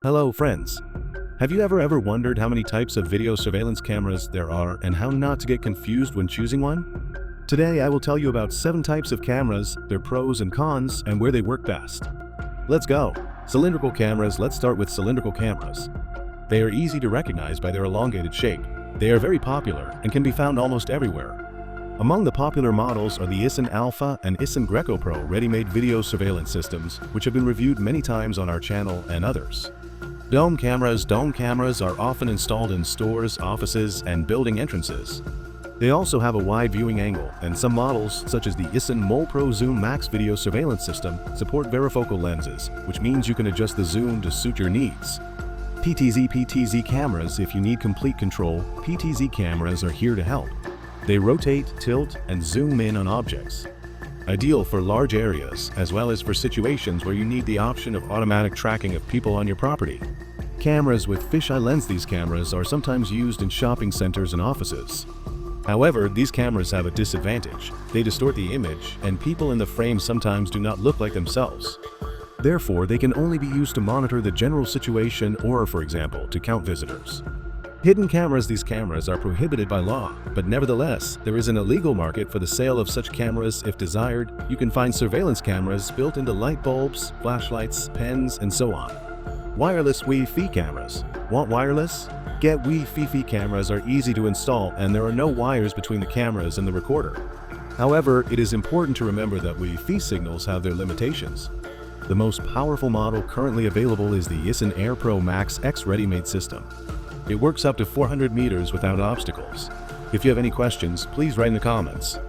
Hello friends. Have you ever wondered how many types of video surveillance cameras there are and how not to get confused when choosing one? Today I will tell you about 7 types of cameras, their pros and cons, and where they work best. Let's go! Cylindrical cameras. Let's start with cylindrical cameras. They are easy to recognize by their elongated shape. They are very popular and can be found almost everywhere. Among the popular models are the ISON Alpha and ISON Greco Pro ready-made video surveillance systems, which have been reviewed many times on our channel, and others. Dome cameras. Dome cameras are often installed in stores, offices, and building entrances. They also have a wide viewing angle, and some models, such as the ISON Mole Pro Zoom Max video surveillance system, support varifocal lenses, which means you can adjust the zoom to suit your needs. PTZ cameras. If you need complete control, PTZ cameras are here to help. They rotate, tilt, and zoom in on objects. Ideal for large areas, as well as for situations where you need the option of automatic tracking of people on your property. Cameras with fisheye lens. These cameras are sometimes used in shopping centers and offices. However, these cameras have a disadvantage. They distort the image, and people in the frame sometimes do not look like themselves. Therefore, they can only be used to monitor the general situation or, for example, to count visitors. Hidden cameras. These cameras are prohibited by law, but nevertheless, there is an illegal market for the sale of such cameras. If desired, you can find surveillance cameras built into light bulbs, flashlights, pens, and so on. Wireless Wi-Fi cameras. Want wireless? Get Wi-Fi cameras are easy to install, and there are no wires between the cameras and the recorder. However, it is important to remember that Wi-Fi signals have their limitations. The most powerful model currently available is the ISON Air Pro Max X ready-made system. It works up to 400 meters without obstacles. If you have any questions, please write in the comments.